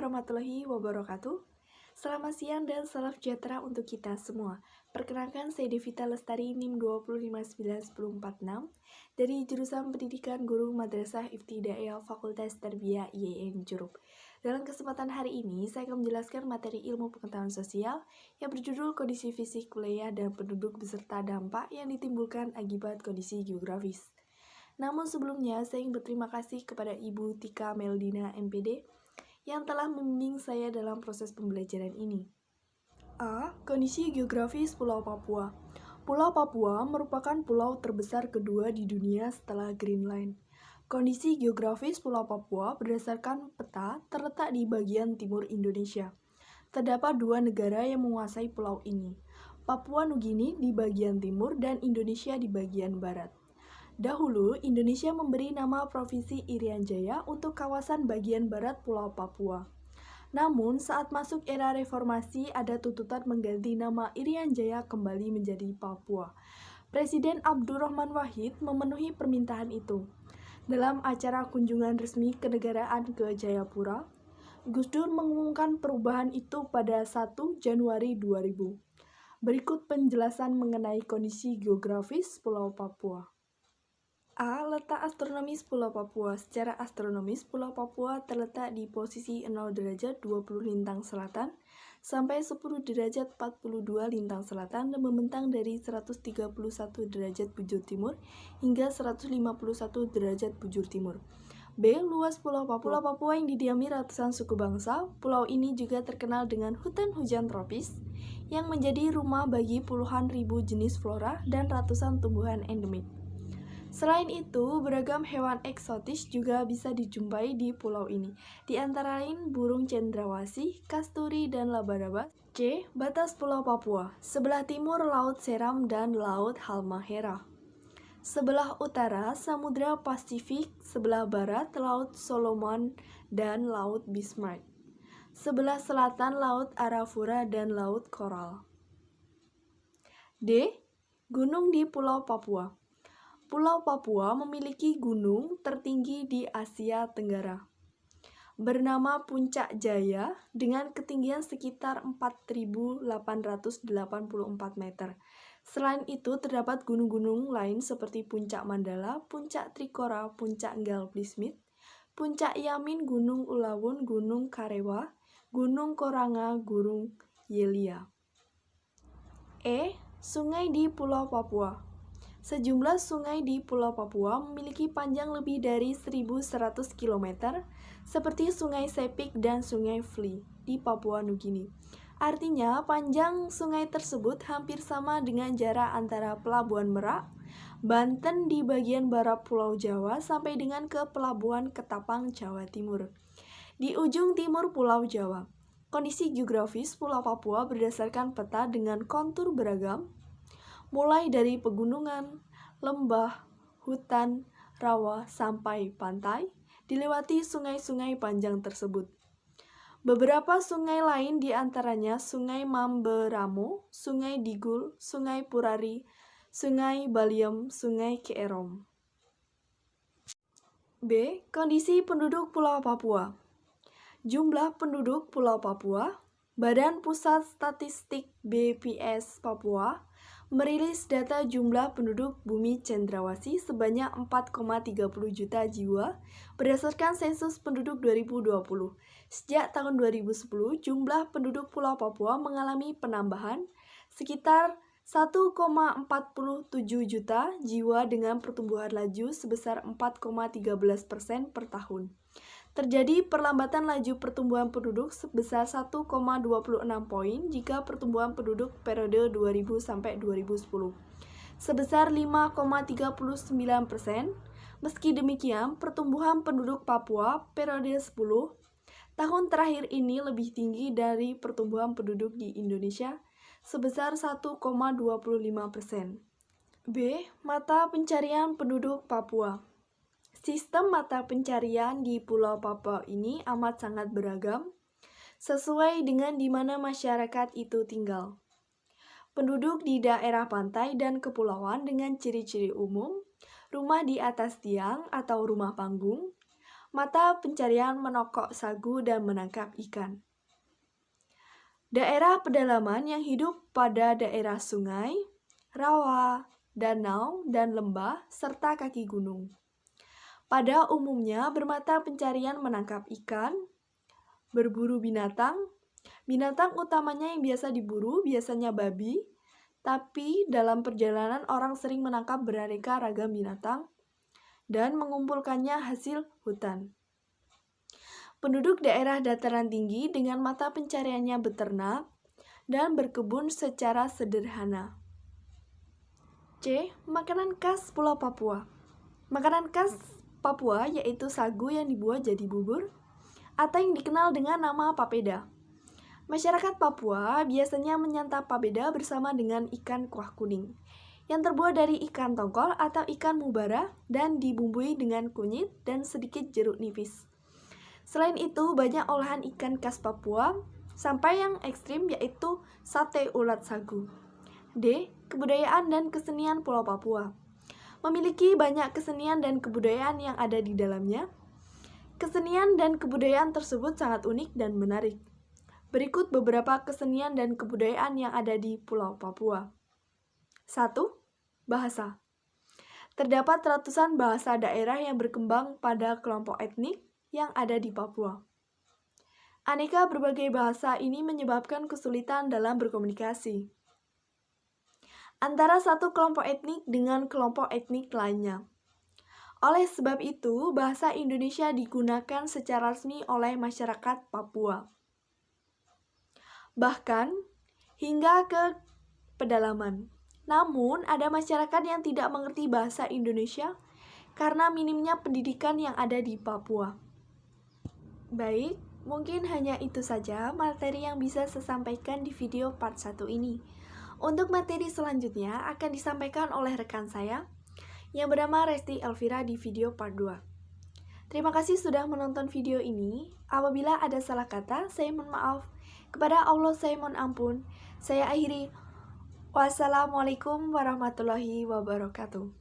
warahmatullahi wabarakatuh. Selamat siang dan salam sejahtera untuk kita semua. Perkenalkan, saya Devita Lestari, NIM 2591046 dari jurusan Pendidikan Guru Madrasah Ibtidaiyah Fakultas Tarbiyah IAIN Curup. Dalam kesempatan hari ini, saya akan menjelaskan materi ilmu pengetahuan sosial yang berjudul Kondisi Fisik Wilayah dan Penduduk beserta dampak yang ditimbulkan akibat kondisi geografis. Namun sebelumnya, saya ingin berterima kasih kepada Ibu Tika Meldina MPD yang telah membimbing saya dalam proses pembelajaran ini. A. Kondisi geografis Pulau Papua. Pulau Papua merupakan pulau terbesar kedua di dunia setelah Greenland. Kondisi geografis Pulau Papua berdasarkan peta terletak di bagian timur Indonesia. Terdapat dua negara yang menguasai pulau ini, Papua Nugini di bagian timur dan Indonesia di bagian barat. Dahulu, Indonesia memberi nama Provinsi Irian Jaya untuk kawasan bagian barat Pulau Papua. Namun, saat masuk era reformasi, ada tuntutan mengganti nama Irian Jaya kembali menjadi Papua. Presiden Abdurrahman Wahid memenuhi permintaan itu. Dalam acara kunjungan resmi kenegaraan ke Jayapura, Gus Dur mengumumkan perubahan itu pada 1 Januari 2000. Berikut penjelasan mengenai kondisi geografis Pulau Papua. A. Letak astronomis Pulau Papua. Secara astronomis, Pulau Papua terletak di posisi 0 derajat 20 lintang selatan sampai 10 derajat 42 lintang selatan dan membentang dari 131 derajat bujur timur hingga 151 derajat bujur timur. B. Luas Pulau Papua. Pulau Papua yang didiami ratusan suku bangsa. Pulau ini juga terkenal dengan hutan hujan tropis yang menjadi rumah bagi puluhan ribu jenis flora dan ratusan tumbuhan endemik. Selain itu, beragam hewan eksotis juga bisa dijumpai di pulau ini, di antara lain burung cendrawasih, kasturi, dan laba-laba. C. Batas Pulau Papua. Sebelah timur Laut Seram dan Laut Halmahera. Sebelah utara Samudra Pasifik, sebelah barat Laut Solomon dan Laut Bismarck. Sebelah selatan Laut Arafura dan Laut Coral. D. Gunung di Pulau Papua. Pulau Papua memiliki gunung tertinggi di Asia Tenggara, bernama Puncak Jaya dengan ketinggian sekitar 4.884 meter. Selain itu, terdapat gunung-gunung lain seperti Puncak Mandala, Puncak Trikora, Puncak Galplismit, Puncak Yamin, Gunung Ulawun, Gunung Karewa, Gunung Koranga, Gunung Yelia. E. Sungai di Pulau Papua. Sejumlah sungai di Pulau Papua memiliki panjang lebih dari 1.100 km, seperti Sungai Sepik dan Sungai Vli di Papua Nugini. Artinya, panjang sungai tersebut hampir sama dengan jarak antara Pelabuhan Merak, Banten di bagian barat Pulau Jawa sampai dengan ke Pelabuhan Ketapang, Jawa Timur, di ujung timur Pulau Jawa. Kondisi geografis Pulau Papua berdasarkan peta dengan kontur beragam, mulai dari pegunungan, lembah, hutan, rawa, sampai pantai, dilewati sungai-sungai panjang tersebut. Beberapa sungai lain diantaranya Sungai Mamberamo, Sungai Digul, Sungai Purari, Sungai Baliem, Sungai Keerom. B. Kondisi penduduk Pulau Papua. Jumlah penduduk Pulau Papua. Badan Pusat Statistik BPS Papua merilis data jumlah penduduk bumi cendrawasih sebanyak 4,30 juta jiwa berdasarkan sensus penduduk 2020. Sejak tahun 2010, jumlah penduduk Pulau Papua mengalami penambahan sekitar 1,47 juta jiwa dengan pertumbuhan laju sebesar 4,13% per tahun. Terjadi perlambatan laju pertumbuhan penduduk sebesar 1,26 poin jika pertumbuhan penduduk periode 2000 sampai 2010 sebesar 5,39%. Meski demikian, pertumbuhan penduduk Papua periode 10 tahun terakhir ini lebih tinggi dari pertumbuhan penduduk di Indonesia sebesar 1,25%. B. Mata pencarian penduduk Papua. Sistem mata pencarian di Pulau Papua ini amat sangat beragam, sesuai dengan di mana masyarakat itu tinggal. Penduduk di daerah pantai dan kepulauan dengan ciri-ciri umum, rumah di atas tiang atau rumah panggung, Mata pencarian menokok sagu dan menangkap ikan. Daerah pedalaman yang hidup pada daerah sungai, rawa, danau, dan lembah, serta kaki gunung. Pada umumnya bermata pencarian menangkap ikan, berburu binatang. Binatang utamanya yang biasa diburu biasanya babi, tapi dalam perjalanan orang sering menangkap beraneka ragam binatang dan mengumpulkannya hasil hutan. Penduduk daerah dataran tinggi dengan mata pencariannya beternak dan berkebun secara sederhana. C. Makanan khas Pulau Papua. Makanan khas Papua yaitu sagu yang dibuat jadi bubur atau yang dikenal dengan nama papeda. Masyarakat Papua biasanya menyantap papeda bersama dengan ikan kuah kuning yang terbuat dari ikan tongkol atau ikan mubara dan dibumbui dengan kunyit dan sedikit jeruk nipis. Selain itu, banyak olahan ikan khas Papua sampai yang ekstrim yaitu sate ulat sagu. D. Kebudayaan dan kesenian Pulau Papua. Memiliki banyak kesenian dan kebudayaan yang ada di dalamnya. Kesenian dan kebudayaan tersebut sangat unik dan menarik. Berikut beberapa kesenian dan kebudayaan yang ada di Pulau Papua. 1. Bahasa. Terdapat ratusan bahasa daerah yang berkembang pada kelompok etnik yang ada di Papua. Aneka berbagai bahasa ini menyebabkan kesulitan dalam berkomunikasi antara satu kelompok etnik dengan kelompok etnik lainnya. Oleh sebab itu, bahasa Indonesia digunakan secara resmi oleh masyarakat Papua. Bahkan, hingga ke pedalaman. Namun, ada masyarakat yang tidak mengerti bahasa Indonesia karena minimnya pendidikan yang ada di Papua. Baik, mungkin hanya itu saja materi yang bisa saya sampaikan di video part 1 ini. Untuk materi selanjutnya akan disampaikan oleh rekan saya yang bernama Resti Elvira di video part 2. Terima kasih sudah menonton video ini. Apabila ada salah kata, saya mohon maaf. Kepada Allah saya mohon ampun. Saya akhiri. Wassalamualaikum warahmatullahi wabarakatuh.